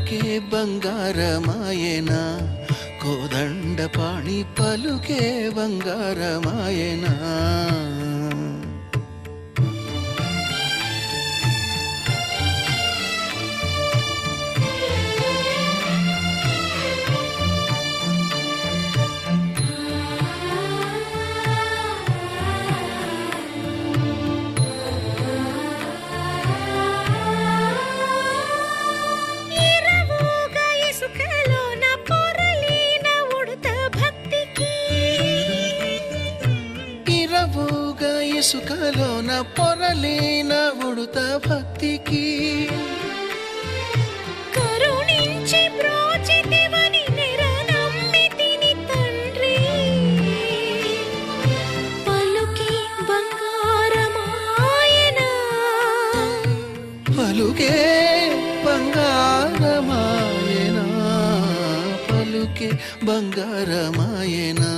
పలుకే బంగారమాయనా కోదండపాణి పలుకే బంగారమాయనా ఇసుకలోన పొరలేన ఉడుత భక్తికి కరుణించి బ్రోచితివని నిరనమ్మితిని తండ్రి పలుకే బంగారమాయనా పలుకే బంగారమాయనా పలుకే బంగారమాయనా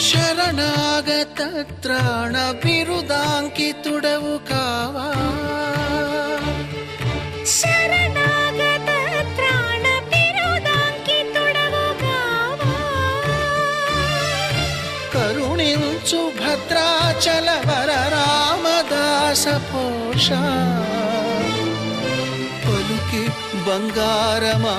శరణాగత త్రాణ బిరుదాంకితుడవు కావా శరణాగత త్రాణ బిరుదాంకితుడవు కావా కరుణించు భద్రాచల వర రామదాస పోష పలుకి బంగారమాయనా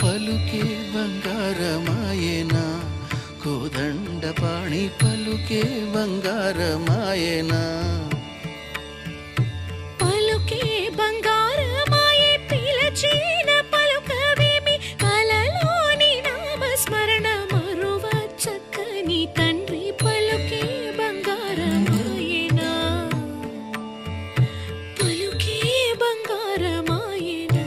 పలుకే బంగారమాయనా కోదండపాణి పలుకే బంగారమాయనా పలుకే బంగారమాయే పిలచిన పలుకవేమి కలలోని నామస్మరణ మరువ చక్కని తండ్రి పలుకే బంగారమాయనా పలుకే బంగారమాయనా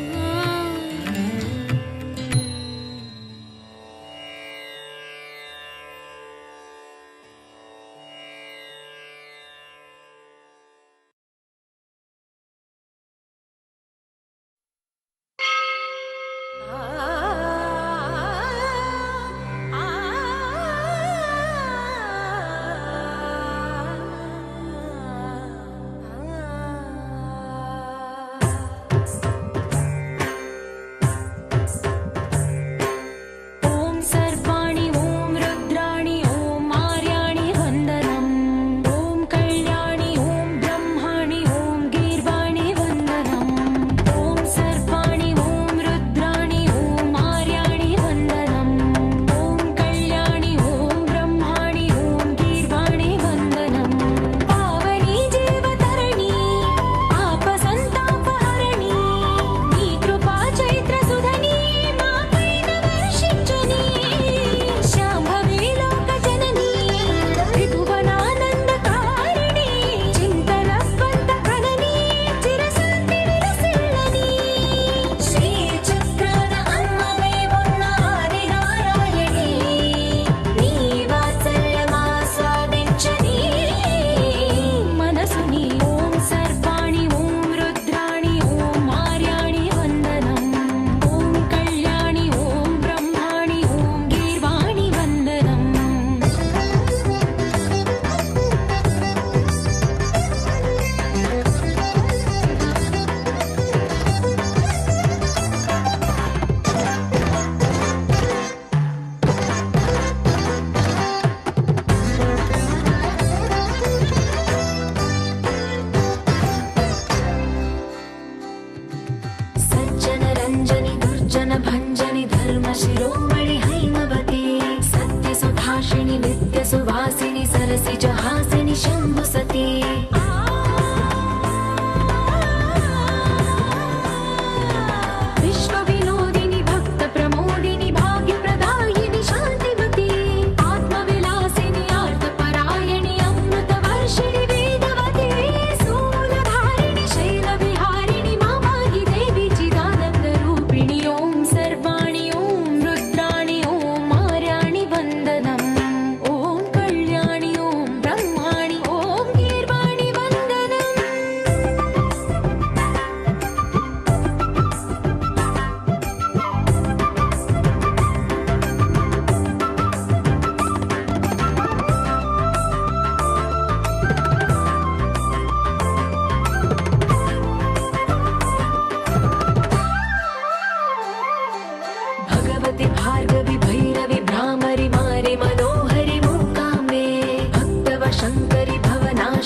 शिरोमणि हैमवती सत्य सुभाषिणि नित्य सुवासिनि सरसिज हासिनि शम्भु सती विश्व विनोदिनि भक्त प्रमोदिनि भाग्य प्रदायिनि शान्तिवती आत्मविलासिनि आर्तपरायणि अमृत वर्षिणि वेदवती स्थूलधारिणि शैलविहारिणि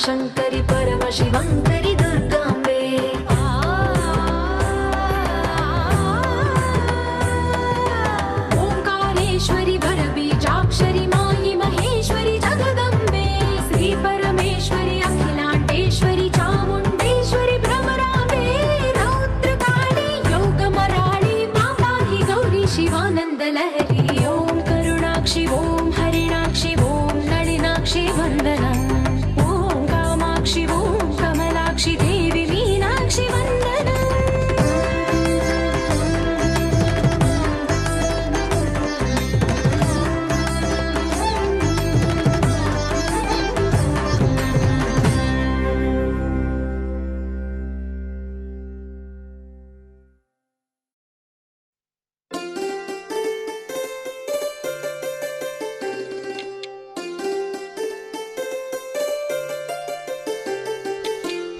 శంకరి పరమశివంకరి దుర్గాంబే ఓంకారేశ్వరి వరబీజాక్షరి మాయి మహేశ్వరి జగదంబే శ్రీ పరమేశ్వరి అఖిలాండేశ్వరి చాముండేశ్వరి భ్రమరాంబే రౌద్రకాళి యోగమరాళి మాతాహి గౌరీ శివానందలహరి ఓం కరుణాక్షి ఓం హరిణాక్షి ఓం నళినాక్షి వందనం ఓం కామాక్షి ఓం కమలాక్షి దేవి మీనాక్షి వందనం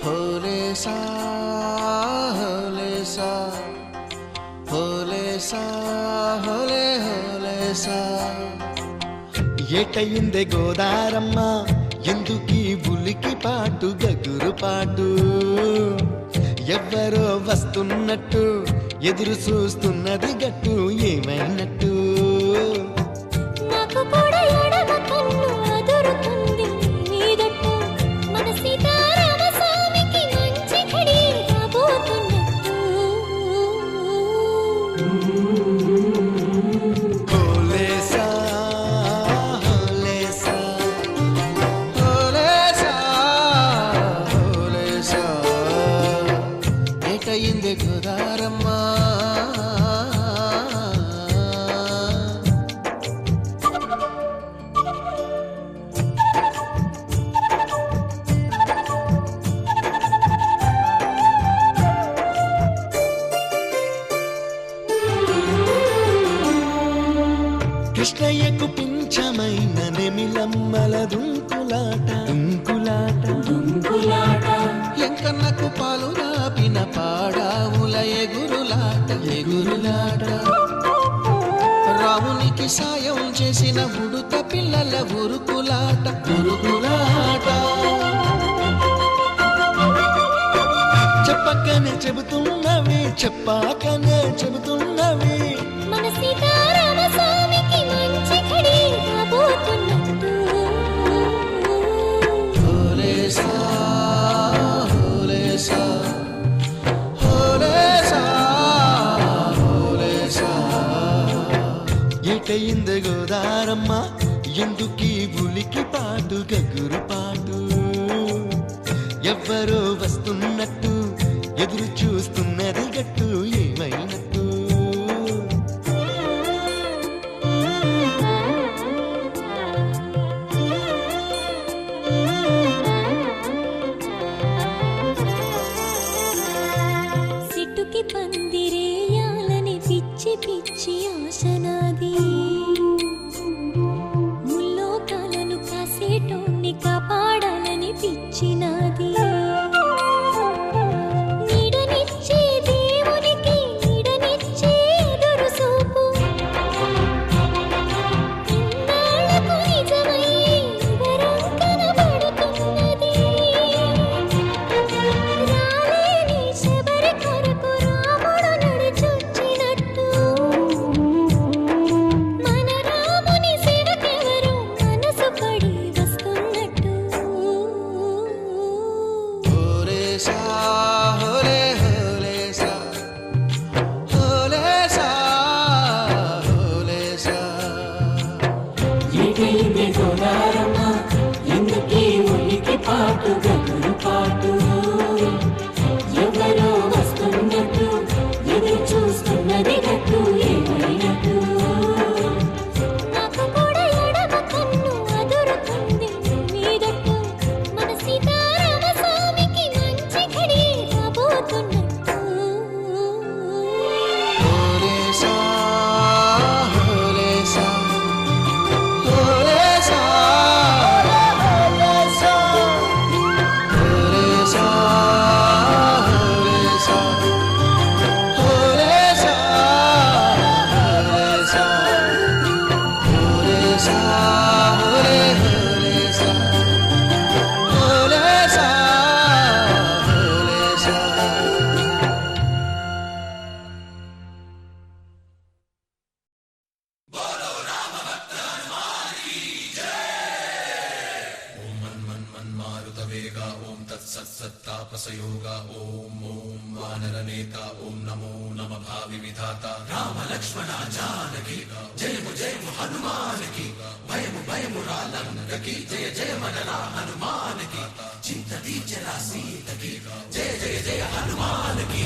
హోలే సా హోలే సా హోలే సా హోలే హోలే సా ఏటయిందే గోదారమ్మ ఎందుకీ ఉలికి పాటు గగురు పాటు ఎవ్వరో వస్తున్నట్టు ఎదురు చూస్తున్నది గట్టు ఏమైనట్టు నాకు కూడా ఎడమ కన్ను అదురుతుంది నీదట్టు మన సీతారామ స్వామికి మంచి ఘడి రాబోతున్నట్టు హోలే సా హోలే సా హోలే సా హోలే సా ఏటయిందే గోదారమ్మ కృష్ణయ్యకు పింఛమైన నెమిలమ్మల దుంకులాట దుంకులాట ఎంకన్నకు పాలు రాపిన పాడావుల ఎగురులాట ఎగురులాట రామునికి సాయం చేసిన ఉడుత పిల్లల ఉరుకులాట ఉరుకులాట చెప్పకనే చెబుతున్నవి చెప్పాకనే చెబుతున్నవి మన సీతారామ స్వామికి మంచి ఘడి రాబోతున్నట్టు హోలే సా హోలే సా హోలే సా హోలే సా ఏటయింది గోదారమ్మ ఎందుకీ ఉలికి పాటు గగురు పాటు ఎవ్వరో వస్తున్నట్టు ఎదురు చూస్తున్నది గట్టు ఏమైనట్టు సిట్టుకి పందిరేయాలని పిచ్చి పిచ్చి ఆశనాది ముల్లోకాలను కాసేటోన్ని కాపాడాలని పిచ్చినాది నీడనిచ్చే దేవునికి నీడనిచ్చే ఎదురు చూపు ఇన్నాళ్లకు నిజమై వరం కనబడుతున్నది రాలేని శబరి కొరకు రాముడు నడిచొచ్చినట్టు మన రాముని సేవకెవరు మనసు పడి వస్తున్నట్టు హోలే సా హోలే హోలే సా హోలే సా హోలే సా ఏటైంది గోదారమ్మ ఎందుకీ ఉలికి పాటు గగురు పాటు ఎవరో వస్తున్నట్టు ఎదురు చూస్తున్నది గట్టు ఏమైనట్టు నాకు కూడా ఎడమ కన్ను అదురుతుంది నీదట్టు మన సీతారామ స్వామికి మంచి ఘడి రాబోతున్నట్టు హోలే సా హోలే సా హోలే సా హోలే సా तापसयोग ओम ओम वानरनेता ओम नमो नम भावि विधाता राम लक्ष्मण जानकी जय हनुमान की भयमु रालंक की जय जय मनरा हनुमान की चिंतती चला सीत की जय जय हनुमान की।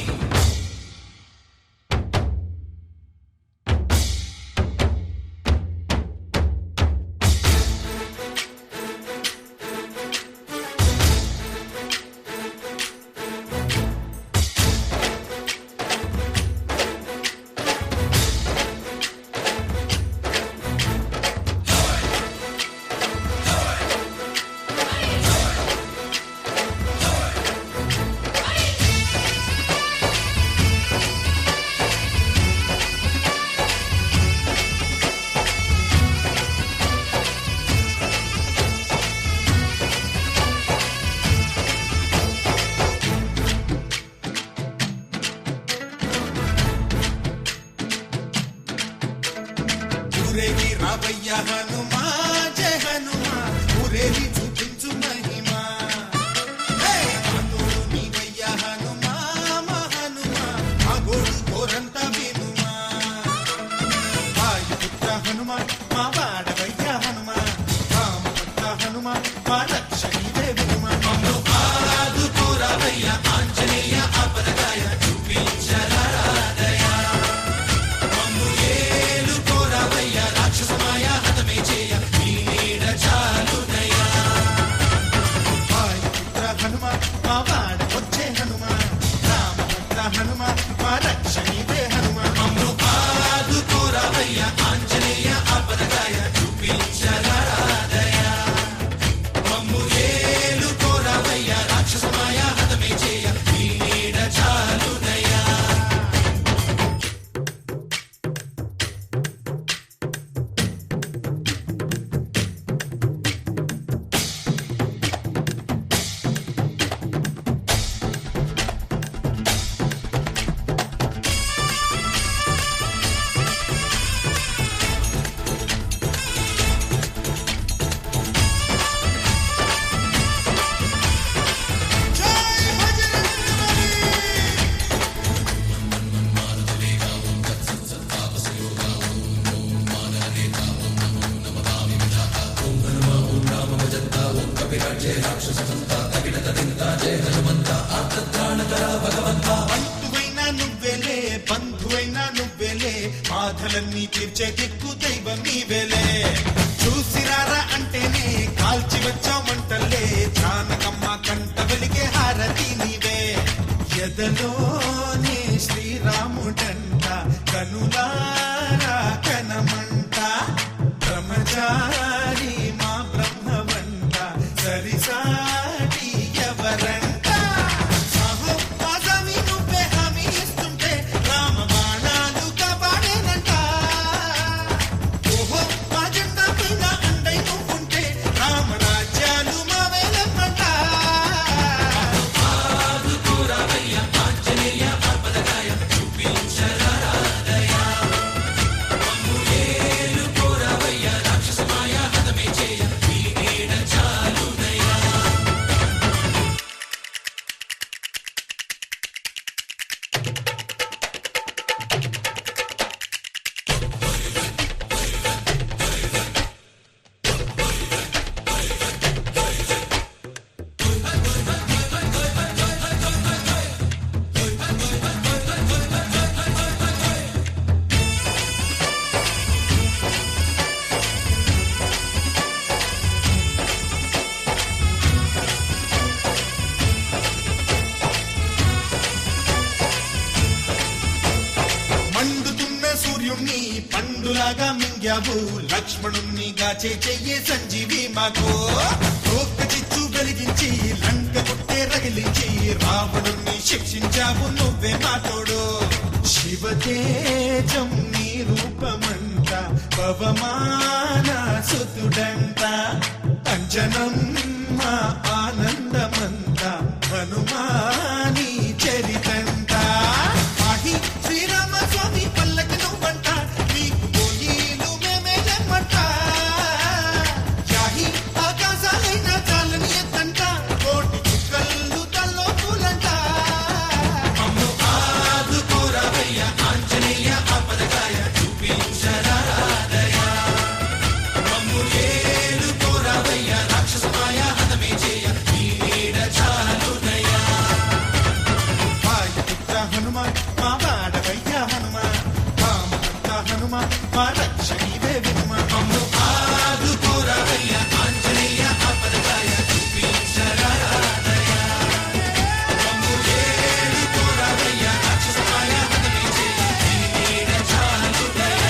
రావయ్య హనుమా జయ హనుమా ఊరేగి చూపించు మహిమా హనుడు నీవయ్య హనుమా మా హనుమా మా గోడు కోరంత వినుమా వాయుపుత్ర హనుమా మా వాడవయ్య హనుమా రామపుత్ర హనుమా మా రక్షణీదే వినుమా మమ్ము ఆదుకోరావయ్య ఆంజనేయ ఆపదకాయ చూపించరాదయ మమ్ము ఏలు కోరావయ్య రాక్షసమాయ హతమే చేయ నీ నీడ చాలుదయ వాయుపుత్ర హనుమా మా వాడ వచ్చే హనుమా రామపుత్ర హనుమా మా రక్షణీదే హనుమా మమ్ము ఆదుకోరావయ్య ఆంజనేయ ఆపదకాయ చూపించరాదయ మమ్ము ఏలు కోరావయ్య రాక్షసమాయ హతమే చేయ నీ నీడ చాలుదయ। బంధువైనా నువ్వెలే బంధువైనా నువ్వెలే బాధలన్నీ తీర్చే దిక్కు దైవం నీవెలే చూసిరారా అంటేనే కాల్చి వచ్చామంటలే జానకమ్మ కంట వెలిగే హారతి నీవే ఎదలోనే శ్రీరాముడంట కనులారా కనమంట బ్రహ్మచారి మా బ్రహ్మవంట సరిసాటి ఎవరంట సాహో పాదమి నువ్వే హామీ ఇస్తుంటే రామ బాణాలు కాపాడేనంట ఓహో మా జెండా పైన అండై నువ్వుంటే రామ రాజ్యాలు మా వేలమ్మంట ఆదుకోరావయ్య ఆంజనేయ ఆపదకాయ చూపించరాదయ మమ్ము ఏలు కోరావయ్య రాక్షసమాయ హతమే చేయ నీ నీడ చాలుదయ। మండుతున్న సూర్యుణ్ణి పండులాగా మింగావు లక్ష్మణుణ్ణి గాచే చెయ్యే సంజీవి మాకు తోక చిచ్చు వెలిగించి లంక కొట్టే రగిలించి రావణుణ్ణి శిక్షించావు నువ్వే మా తోడు శివతేజం నీ రూపమంట పవమాన సుతుడంట అంజనం మా ఆనందమంత హనుమాని చరితంట ఆహి శ్రీరామ స్వామి పల్లకి నువ్వంట నీకు పోలీలు మేమే లెమ్మంట యాహి ఆకాశాలైన చాలని ఎత్తంట కోటి చుక్కలు తల్లో పూల హనుమ మా వాడవయ్య హనుమ రామభక్త హనుమ మా రక్షణీవే వినుమ మమ్ము ఆదుకోరవయ్య ఆంజనేయ ఆపదకాయ చూపించరాదయ మమ్ము ఏలుకోరవయ్య రాక్షసమాయ హతమే చేయి నీడ చాలుదయ.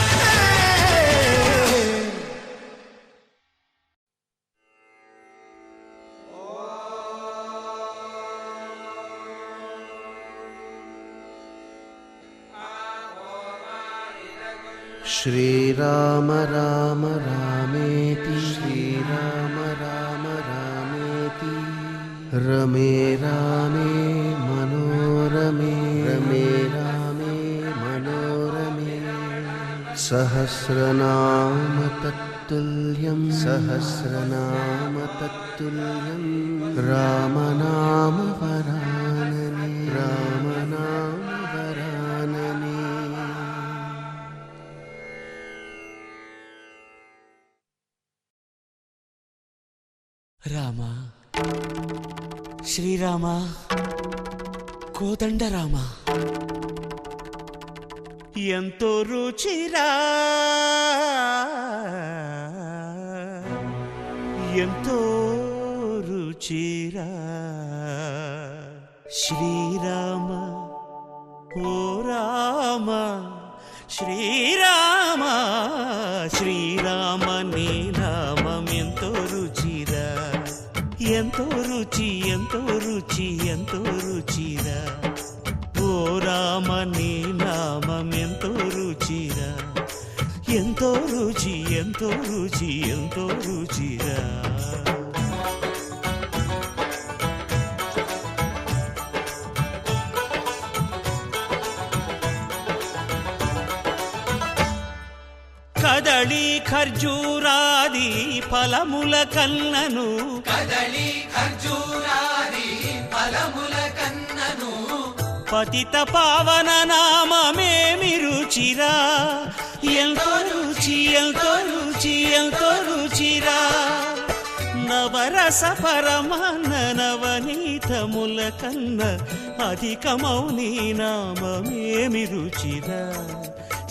శ్రీరామ రామ రామేతి శ్రీరామ రామ రామేతి రమే రామే మనోరమే రమే రామే మనోరమే సహస్రనామ తత్తుల్యం సహస్రనామ తత్తుల్యం రామనామ వరాననే రామనామ వరాననే. రామ శ్రీరామ కోదండ రామ ఎంతో రుచిరా ఎంతో రుచిరా శ్రీరామ ఓ రామ శ్రీరామ శ్రీరామ నీ నామం ఎంతో రుచిరా ఎంతో రుచి ఎంతో రుచి ఎంతో రుచిరా ఓ రామ నీ నామం ఎంతో రుచిరా ఎంతో రుచి ఎంతో రుచి ఎంతో రుచిరా. కదళి ఖర్జూరాది ఫలముల కన్నను కదలి ఖర్జూరాది ఫలముల కన్నను పతిత పావన నామమేమి రుచిరా ఎంతో రుచి ఎంతో రుచి ఎంతో రుచిరా నవరస పరమాన్న నవనీతముల కన్న అధికమౌని నామమేమి రుచిరా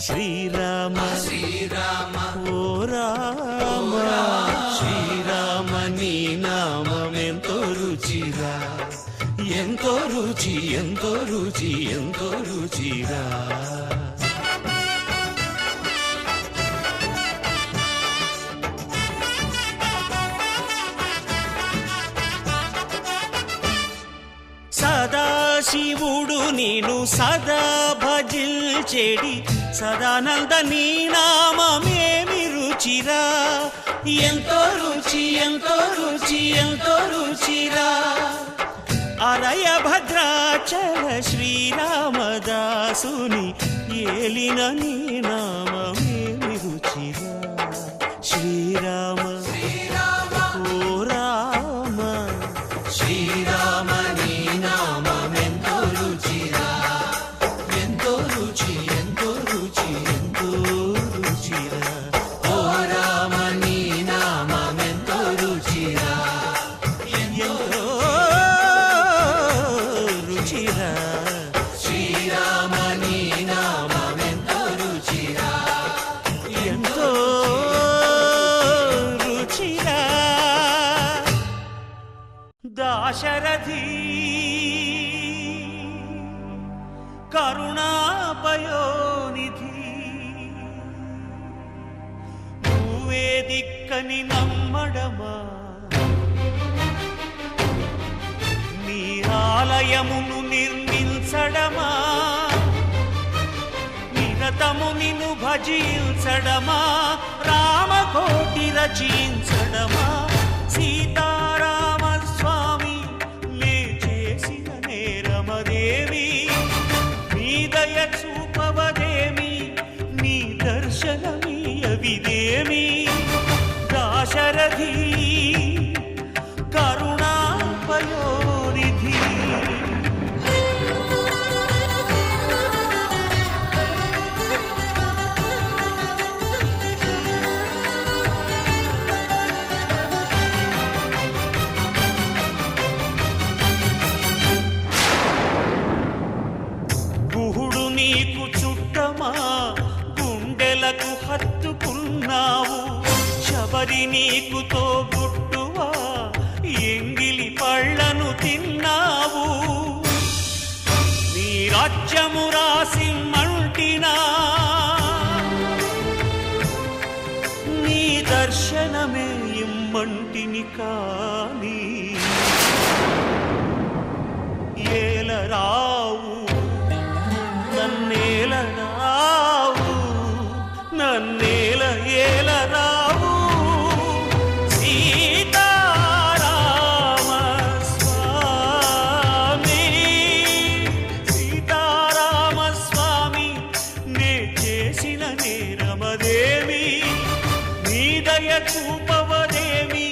శ్రీరామ శ్రీరామ ఓ రామ శ్రీరామ నీ నామం ఎంతో రుచిరా ఎంతో రుచి ఎంతో రుచి ఎంతో రుచిరా. సదాశివుడు నేను సదా భజిల్చెడి సదానంద నీ నామమేమి రుచిరా ఎంతో రుచి ఎంతో రుచి ఎంతో రుచిరా అలయ భద్రాచల శ్రీరామదాసుని ఏలిన నీ నామమేమి రుచిరా శ్రీరామ ఓ రామ శ్రీరామ నీ నామం ఎంతో రుచిరా ఎంతో రుచి ఎంతో రుచి ఎంతో రుచిరా ఓ రామ నీ నామం ఎంతో రుచిరా ఎంతో రుచిరా శ్రీరామ నీ నామం ఎంతో రుచిరా ఎంతో రుచిరా. దాశరథి కరుణాపయోనిధి నువ్వే దిక్కని నమ్మడమా నీ ఆలయమును నిర్మించడమా నిరతము నిన్ను భజించడమా రామకోటి రచించడమా సీతారామ స్వామి నే చేసిన నేరమదేవి నీ దయ చూపవదేమి నీ దర్శనమీయవిదేమి దాశరథి కరుణాపయోనిధి. గుహుడు నీకు చుట్టమా గుండెలకు హత్తుకున్నావు శబరి నీకు తోబుట్టువా ఎంగిలి పళ్ళను తిన్నావు నీ రాజ్యము రాసి మంటినా నీ దర్శనమే ఇమ్మంటిని కాని ఏలరావు నన్నేలరావు నన్నేల ఏలరావు సీతారామ స్వామి సీతారామ స్వామి నే చేసిన నేరమదేమి నీ దయ చూపవదేమి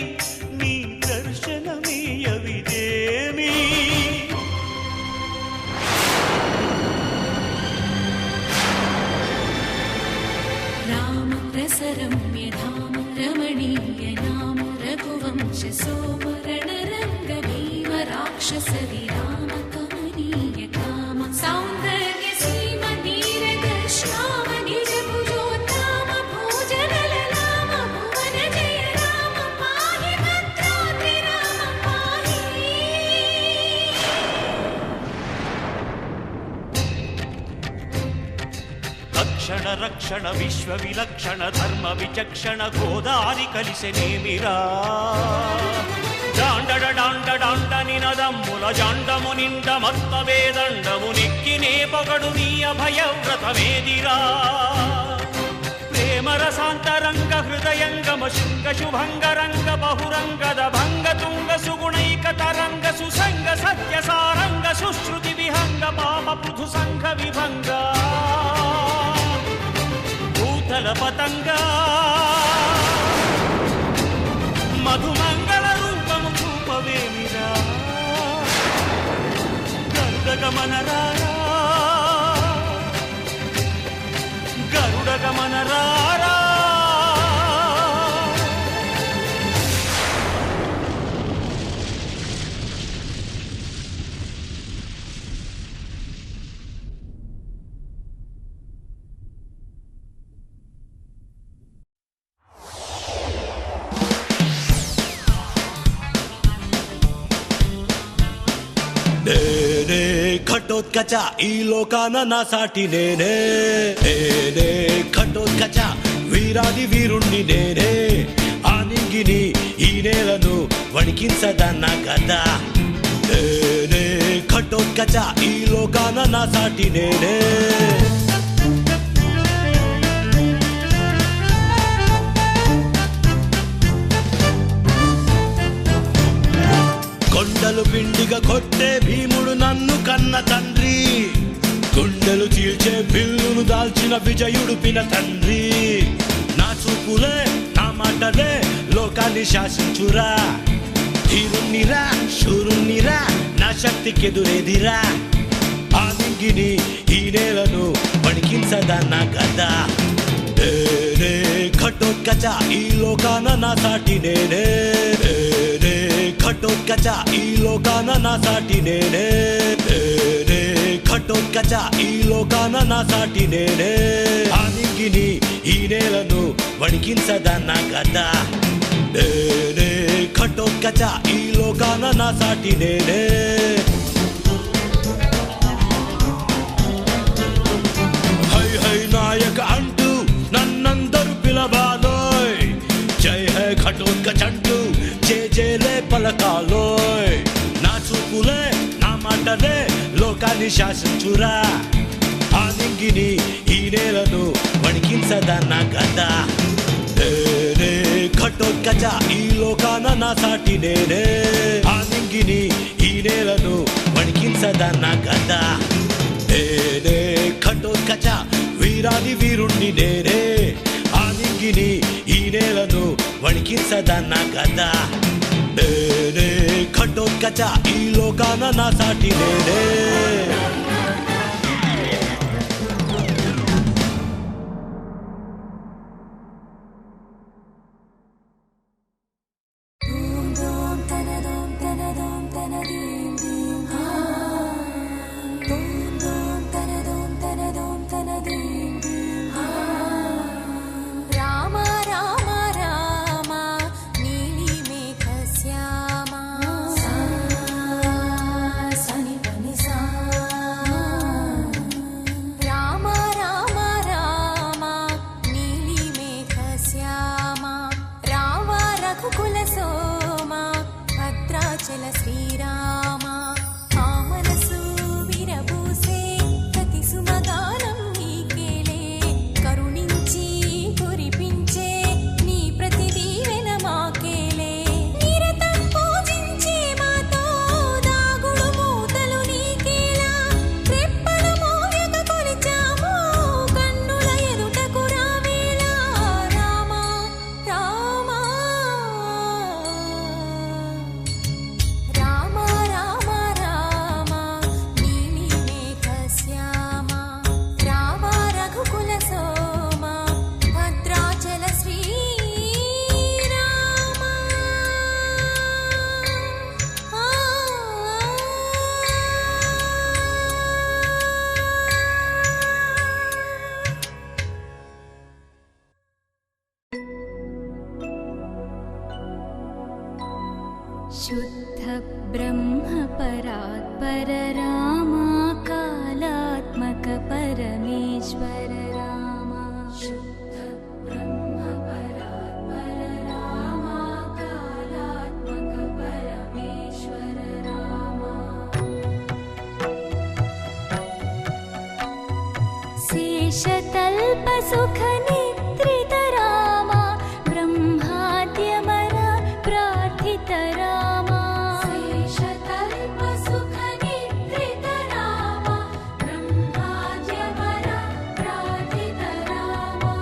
నీ దర్శనమీయవిదేమి रम्यधाम रमणीय नाम रघुवंश सोमरण रंग भीम राक्षस विराम कमनीय काम सौंदर्य सीम नीरग श्याम निज भुजोत्तम भोजनल नाम भुवन जय राम पाहि भद्राद्रि राम पाहि రక్షణ రక్షణ విశ్వ విలక్షణ ధర్మ విచక్షణ గోదారి కలిసెనేమిరా జాండడ డాండ డాండ నినదమ్ముల జాండము నిండ మత్త వేదండము నిక్కినే పొగడు నీ అభయవ్రతమేదిరా ప్రేమ రసాంతరంగ హృదయంగమ శృంగ శుభంగరంగ బహురంగద భంగ తుంగ సుగుణైక తరంగ సుసంగ సత్య సారంగ సుశ్రుతి విహంగ పాప పృథు సంఘ విభంగ భూతల పతంగా మధుమంగళ రూపము చూపవేమిరా గరుడగమనరారా గరుడగమనరారా నేనే ఘటోత్కచ ఈ లోకాన నా సాటి నేనే నేనే ఘటోత్కచ వీరాది వీరుణ్ణి నేనే ఆనింగిని ఈ నేలను వణికించదన్న కదా నేనే ఘటోత్కచ ఈ లోకాన నా సాటి నేనే కొండలు పిండిగా కొట్టే భీముడు నన్ను కన్న తండ్రి గుండెలు చీల్చే బిల్లును దాల్చిన విజయుడు పిన తండ్రి నా చూపులే నా మాటలే లోకాన్ని శాసించురా ధీరుణ్ణిరా శూరుణ్ణిరా నా శక్తికెదురేదిరా ఆనింగిని ఈ నేలను వణికించదన్న కదా నేనే ఘటోత్కచ ఈ లోకాన నా సాటి నేనే నేనే ఘటోత్కచ ఈ లోకాన నా సాటి నేనే నేనే ఘటోత్కచ ఈ లోకాన నా సాటి నేనే ఆనింగిని ఈ నేలను వణికించదన్న కదా నేనే ఘటోత్కచ ఈ లోకాన నా సాటి నేనే హై హై నాయక అంటూ నన్నందరూ పిలవాలోయ్ జై హై ఘటోత్కచంటూ జేజేలే పలకాలోయ్ నా చూపులే నా మాటలే లోకాన్ని శాసించురా ఆనింగిని ఈ నేలను వణికించదన్న కదా నేనే ఘటోత్కచ ఈ లోకాన నా సాటి నేనే ఆనింగిని ఈ నేలను వణికించదన్న కదా నేనే ఘటోత్కచ వీరాది వీరుణ్ణి నేనే ఆనింగిని ఈ నేలను వణికించదన్న కదా నేనే ఘటోత్కచ ఈ లోకాన నా సాటి నేనే Dum dum शुद्ध ब्रह्म परात्पर रामा कालात्मक परमेश्वर रामा शुद्ध ब्रह्म परात्पर रामा कालात्मक परमेश्वर रामा शेषतल्प सुख निद्रित रामा ब्रह्माद्यमर प्रार्थित रामा शेषतल्प सुख निद्रित रामा ब्रह्माद्यमर प्रार्थित रामा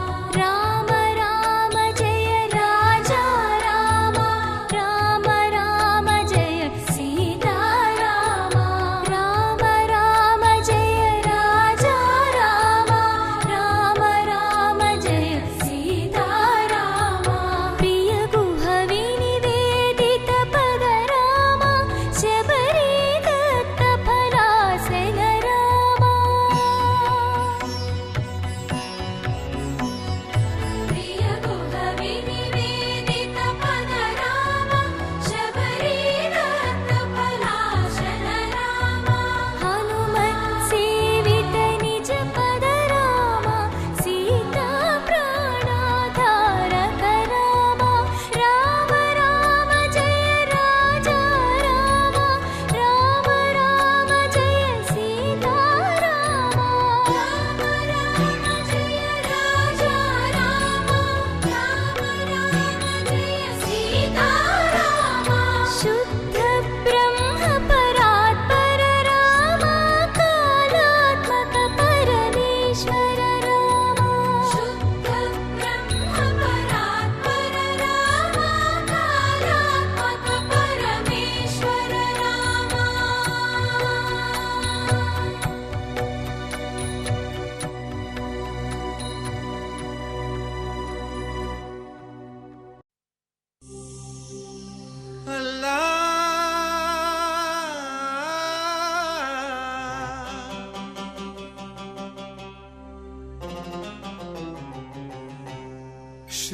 राम राम जय राजा रामा राम राम जय सीता रामा राम राम जय राजा रामा राम राम जय सीता रामा प्रिय गुह विनिवेदित पद रामा शबरी दत्त फलासन रामा प्रिय गुह विनिवेदित पद रामा शबरी दत्त फलासन रामा हनुमत् सेवित निज पद रामा सीता प्राणाधारक रामा राम राम जय राजा रामा राम राम जय सीता रामा राम राम जय राजा रामा राम राम जय सीता रामा शुद्ध ब्रह्म परात्पर रामा कालात्मक परमेश्वर रामा शुद्ध ब्रह्म परात्पर रामा कालात्मक परमेश्वर रामा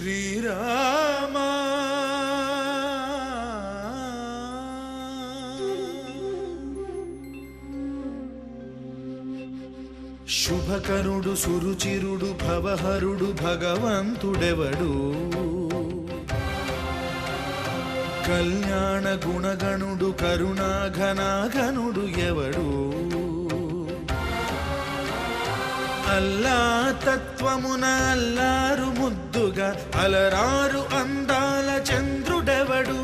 శ్రీరామ శుభకరుడు సురుచిరుడు భవహరుడు భగవంతుడెవడు కళ్యాణ గుణగణుడు కరుణాఘనాఘనుడు ఎవడు అల్లా తత్వమున అల్లారు ముద్దుగా అలరారు అందాల చంద్రుడెవడు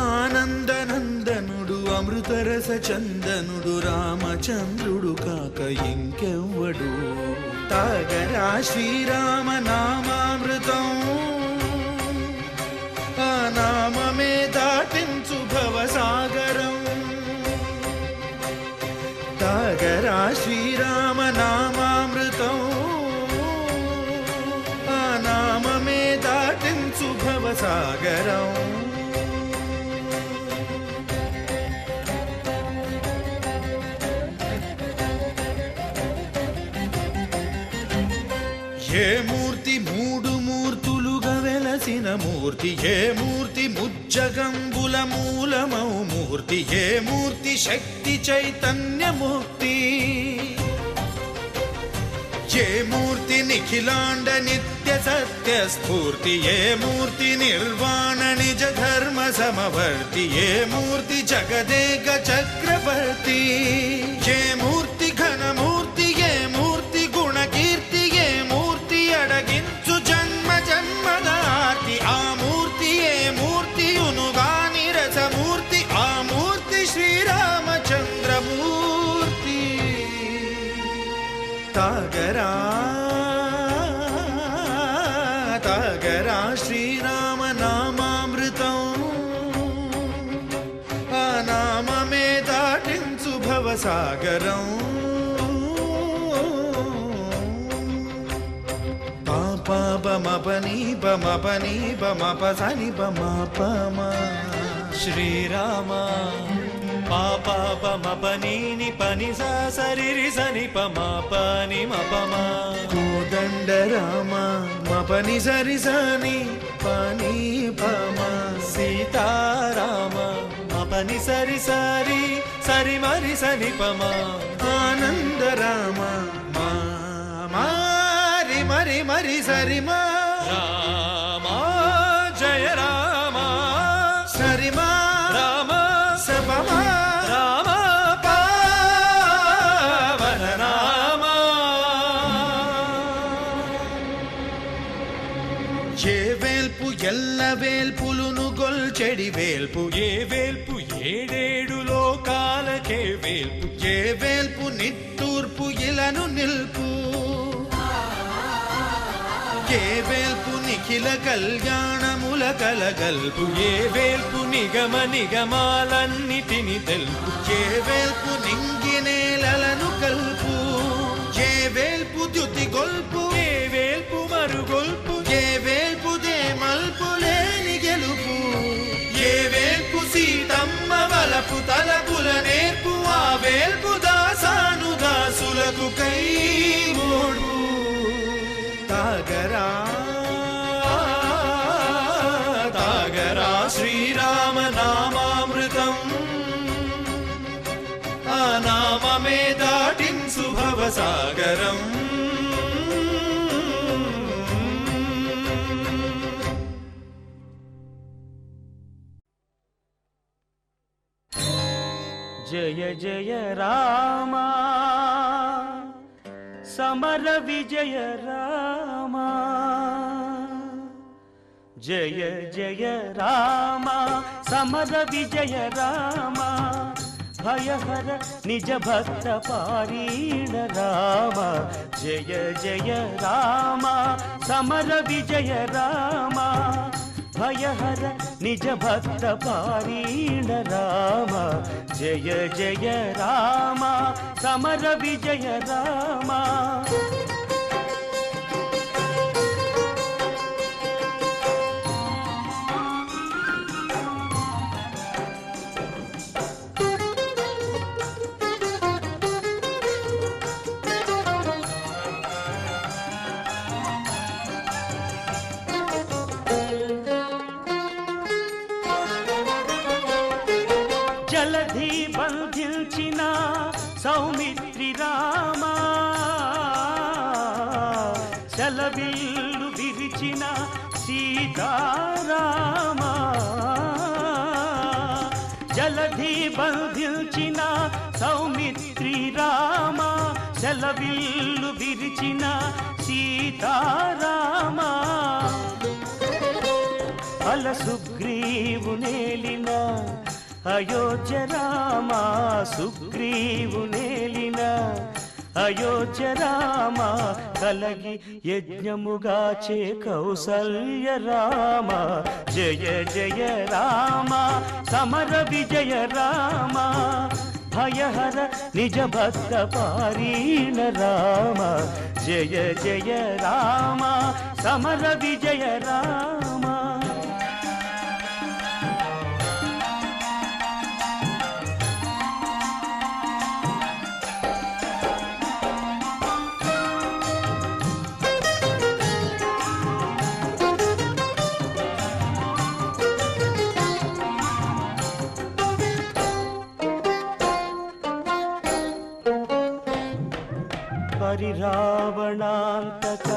ఆనందనందనుడు అమృతరస చందనుడు రామచంద్రుడు కాక ఇంకెవ్వడు తాగరా శ్రీరామ నామామృతం ఆ నామమే దాటించు భవసాగరం తాగరా శ్రీరామ నామామృతం ఆ నామమే దాటించు భవసాగరం ఏ మూర్తి మూడు మూర్తులుగా వెలసిన మూర్తి ఏ మూర్తి ముజ్జగంబుల మూలమౌ మూర్తి ఏ మూర్తి శక్తి చైతన్యమూర్తి ఏ మూర్తి నిఖిలాండ నిత్య సత్య స్ఫూర్తి ఏ మూర్తి నిర్వాణ నిజ ధర్మ సమవర్తి ఏ మూర్తి జగదేక చక్రవర్తి ఏ మూర్తి ఘనమూర్తి ఏ మూర్తి గుణకీర్తి ఏ మూర్తి అడగించు జన్మ జన్మదార్తి ఆ మూర్తి ఏ మూర్తియునుగాని రసమూర్తి ఆ మూర్తి శ్రీరామచంద్రమూర్తి తాగరా తాగరా శ్రీరామ నామామృతం ఆ నామమే దాటించు భవసాగరం పాపమపని పమపని పమపసని పమపమ శ్రీరామ పాపమపనీని పని సరి సని పమ పని మపమ కోదండ రామ మప పని సరి సని పని పమ సీతారామ పని సరి సరి సరి మరి సని పమ ఆనందరామ మారి మరి మరి సరి మా రామ జయ రామ సరి మా రామ సపమ రామ పావన రామ ఏ వేల్పు ఎల్ల వేల్పులును గొల్చెడి వేల్పు ఏ వేల్పు ఏడేడు లోకాలకే వేల్పు ఏ వేల్పు నిట్టూర్పు ఇలను నిల్పు ఏ వేల్పు నిఖిల కళ్యాణముల కలగల్పు ఏ వేల్పు నిగమ నిగమాలన్నిటిని తెలుపు ఏ వేల్పు నింగినేలను కల్పు ఏ వేల్పు ద్యుతి గొల్పు ఏ వేల్పు మరుగొల్పు ఏ వేల్పు దే మల్పు లేని గెలుపు ఏ వేల్పు సీతమ్మ వలపు తలపుల నేర్పు ఆ వేల్పు దాసాను దాసులకు కై మోడు తాగరా తాగరా శ్రీరామ నామామృతం ఆ నామమే దాటింసు భవసాగరం జయ జయ రామ సమర విజయ రామ జయ జయ రామ సమర విజయ రామ భయహర నిజ భక్త పారీణ రామ జయ జయ రామ సమర విజయ రామ భయహర నిజ భక్త పారీణ రామ జయ జయ రామ సమర విజయ రామ జలధి బంధించిన సౌమిత్రి రామ సెలవిల్లు విరిచిన సీతారామ జలధి బంధించిన సౌమిత్రి రామ సెలవిల్లు విరిచిన సీతారామ అల సుగ్రీవు నేలిన అయోధ్య రామ సుగ్రీవు నేలిన అయోధ్య రామ కలగి యజ్ఞముగాచే కౌసల్య రామ జయ జయ రామ సమర విజయ రామ భయహర నిజ భక్త పారీణ రామ జయ జయ రామ సమర విజయ రామ పరిరావణాంతక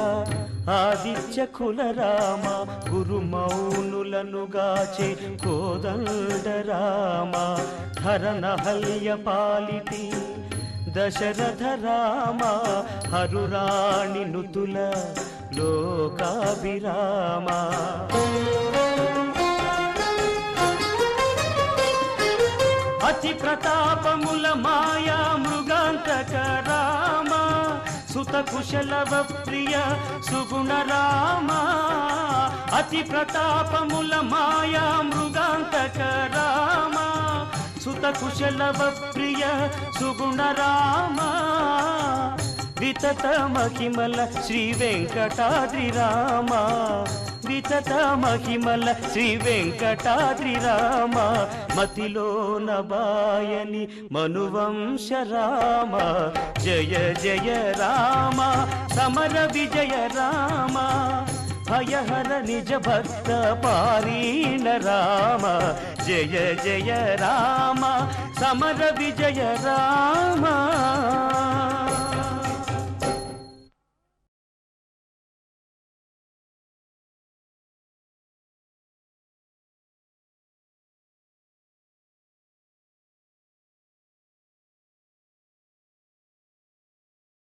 ఆదిత్య కుల రామ గురు మౌనులను గాచే కోదండ రామ హరనహల్య పాలిటి దశరథ రామ హరురాణి నుతుల లోకాభిరామ అతి ప్రతాపముల మాయా మృగాంతక రామ సుత కుశలవ ప్రియ సుగుణ రామ అతి ప్రతాపముల మాయా మృగాంతక రామ సుత కుశలవ ప్రియ సుగుణ రామ వితత మహిమల శ్రీ వెంకటాద్రి రామ వితత మహిమల శ్రీ వెంకటాద్రి రామ మతిలో నబాయని మనువంశ రామ జయ జయ రామ సమర విజయ రామ భయహర నిజ భక్త పారీణ రామ జయ జయ రామ సమర విజయ రామ